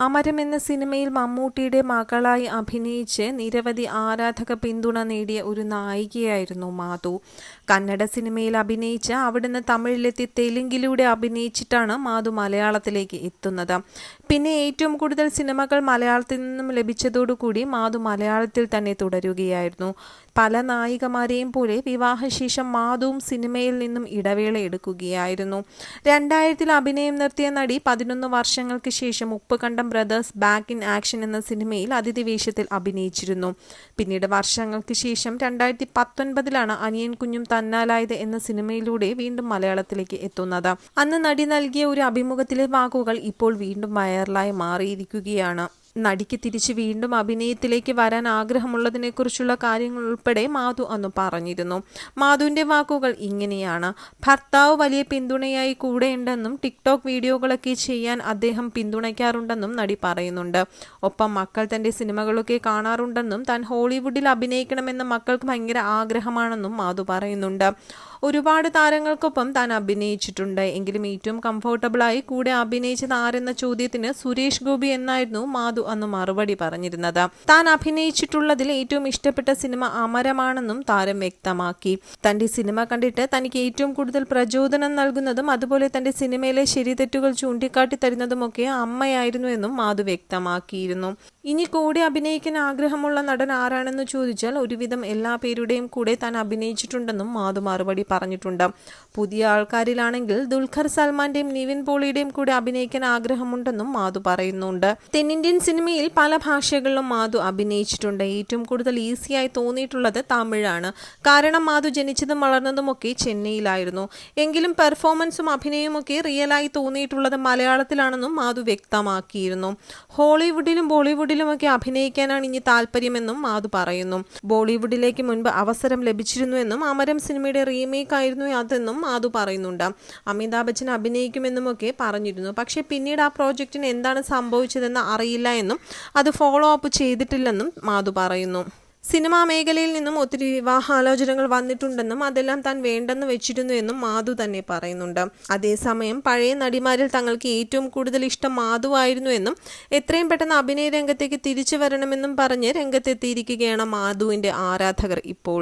അമരം എന്ന സിനിമയിൽ മമ്മൂട്ടിയുടെ മകളായി അഭിനയിച്ച് നിരവധി ആരാധക പിന്തുണ നേടിയ ഒരു നായികയായിരുന്നു മാധു. കന്നഡ സിനിമയിൽ അഭിനയിച്ച് അവിടുന്ന് തമിഴിലെത്തി തെലുങ്കിലൂടെ അഭിനയിച്ചിട്ടാണ് മാധു മലയാളത്തിലേക്ക് എത്തുന്നത്. പിന്നെ ഏറ്റവും കൂടുതൽ സിനിമകൾ മലയാളത്തിൽ നിന്നും ലഭിച്ചതോടുകൂടി മാധു മലയാളത്തിൽ തന്നെ തുടരുകയായിരുന്നു. പല നായികമാരെയും പോലെ വിവാഹശേഷം മാധുവും സിനിമയിൽ നിന്നും ഇടവേള എടുക്കുകയായിരുന്നു. 2000-ൽ അഭിനയം നിർത്തിയ നടി 11 വർഷങ്ങൾക്ക് ശേഷം Uppukandam brothers back in action എന്ന സിനിമയിൽ അതിഥി വേഷത്തിൽ അഭിനയിച്ചിരുന്നു. പിന്നീട് വർഷങ്ങൾക്ക് ശേഷം 2019-ലാണ് അനിയൻ കുഞ്ഞും തന്നാലായത് എന്ന സിനിമയിലൂടെ വീണ്ടും മലയാളത്തിലേക്ക് എത്തുന്നത്. അന്ന് നടി നൽകിയ ഒരു അഭിമുഖത്തിലെ വാക്കുകൾ ഇപ്പോൾ വീണ്ടും വൈറലായി മാറിയിരിക്കുകയാണ്. നടിക്ക് തിരിച്ച് വീണ്ടും അഭിനയത്തിലേക്ക് വരാൻ ആഗ്രഹമുള്ളതിനെക്കുറിച്ചുള്ള കാര്യങ്ങൾ ഉൾപ്പെടെ മാധു അന്ന് പറഞ്ഞിരുന്നു. മാധുവിൻ്റെ വാക്കുകൾ ഇങ്ങനെയാണ്: ഭർത്താവ് വലിയ പിന്തുണയായി കൂടെയുണ്ടെന്നും ടിക്ടോക്ക് വീഡിയോകളൊക്കെ ചെയ്യാൻ അദ്ദേഹം പിന്തുണയ്ക്കാറുണ്ടെന്നും നടി പറയുന്നുണ്ട്. ഒപ്പം മക്കൾ തൻ്റെ സിനിമകളൊക്കെ കാണാറുണ്ടെന്നും താൻ ഹോളിവുഡിൽ അഭിനയിക്കണമെന്ന് മക്കൾക്ക് ഭയങ്കര ആഗ്രഹമാണെന്നും മാധു പറയുന്നുണ്ട്. ഒരുപാട് താരങ്ങൾക്കൊപ്പം താൻ അഭിനയിച്ചിട്ടുണ്ട്. എങ്കിലും ഏറ്റവും കംഫർട്ടബിളായി കൂടെ അഭിനയിച്ചത് ആരെന്ന ചോദ്യത്തിന് സുരേഷ് ഗോപി എന്നായിരുന്നു മാധു അന്ന് മറുപടി പറഞ്ഞിരുന്നത്. താൻ അഭിനയിച്ചിട്ടുള്ളതിൽ ഏറ്റവും ഇഷ്ടപ്പെട്ട സിനിമ അമരമാണെന്നും താരം വ്യക്തമാക്കി. തന്റെ സിനിമ കണ്ടിട്ട് തനിക്ക് ഏറ്റവും കൂടുതൽ പ്രചോദനം നൽകുന്നതും അതുപോലെ തന്റെ സിനിമയിലെ ശരിതെറ്റുകൾ ചൂണ്ടിക്കാട്ടി തരുന്നതുമൊക്കെ അമ്മയായിരുന്നു എന്നും മാധു വ്യക്തമാക്കിയിരുന്നു. ഇനി കൂടെ അഭിനയിക്കാൻ ആഗ്രഹമുള്ള നടൻ ആരാണെന്ന് ചോദിച്ചാൽ ഒരുവിധം എല്ലാ പേരുടെയും കൂടെ താൻ അഭിനയിച്ചിട്ടുണ്ടെന്നും മാധു മറുപടി പറഞ്ഞിട്ടുണ്ട്. പുതിയ ആൾക്കാരിലാണെങ്കിൽ ദുൽഖർ സൽമാന്റെയും നിവിൻ പോളിയുടെയും കൂടെ അഭിനയിക്കാൻ ആഗ്രഹമുണ്ടെന്നും മാധു പറയുന്നുണ്ട്. തെന്നിന്ത്യൻ സിനിമയിൽ പല ഭാഷകളിലും മാധു അഭിനയിച്ചിട്ടുണ്ട്. ഏറ്റവും കൂടുതൽ ഈസിയായി തോന്നിയിട്ടുള്ളത് തമിഴാണ്. കാരണം മാധു ജനിച്ചതും വളർന്നതുമൊക്കെ ചെന്നൈയിലായിരുന്നു. എങ്കിലും പെർഫോമൻസും അഭിനയവുമൊക്കെ റിയലായി തോന്നിയിട്ടുള്ളത് മലയാളത്തിലാണെന്നും മാധു വ്യക്തമാക്കിയിരുന്നു. ഹോളിവുഡിലും ബോളിവുഡിലുമൊക്കെ അഭിനയിക്കാനാണ് ഇനി താല്പര്യമെന്നും മാധു പറയുന്നു. ബോളിവുഡിലേക്ക് മുൻപ് അവസരം ലഭിച്ചിരുന്നുവെന്നും അമരം സിനിമയുടെ റീമേക്ക് ആയിരുന്നു അതെന്നും മാധു പറയുന്നുണ്ട്. അമിതാഭ് ബച്ചൻ അഭിനയിക്കുമെന്നുമൊക്കെ പറഞ്ഞിരുന്നു. പക്ഷേ പിന്നീട് ആ പ്രോജക്റ്റിന് എന്താണ് സംഭവിച്ചതെന്ന് അറിയില്ല എന്നും അത് ഫോളോ അപ്പ് ചെയ്തിട്ടില്ലെന്നും മാധു പറയുന്നു. സിനിമാ മേഖലയിൽ നിന്നും ഒത്തിരി വിവാഹാലോചനകൾ വന്നിട്ടുണ്ടെന്നും അതെല്ലാം താൻ വേണ്ടെന്ന് വെച്ചിരുന്നു എന്നും മാധു തന്നെ പറയുന്നുണ്ട്. അതേസമയം പഴയ നടിമാരിൽ തങ്ങൾക്ക് ഏറ്റവും കൂടുതൽ ഇഷ്ടം മാധു ആയിരുന്നു എന്നും എത്രയും പെട്ടെന്ന് അഭിനയ രംഗത്തേക്ക് തിരിച്ചു വരണമെന്നും പറഞ്ഞ് രംഗത്തെത്തിയിരിക്കുകയാണ് മാധുവിൻ്റെ ആരാധകർ ഇപ്പോൾ.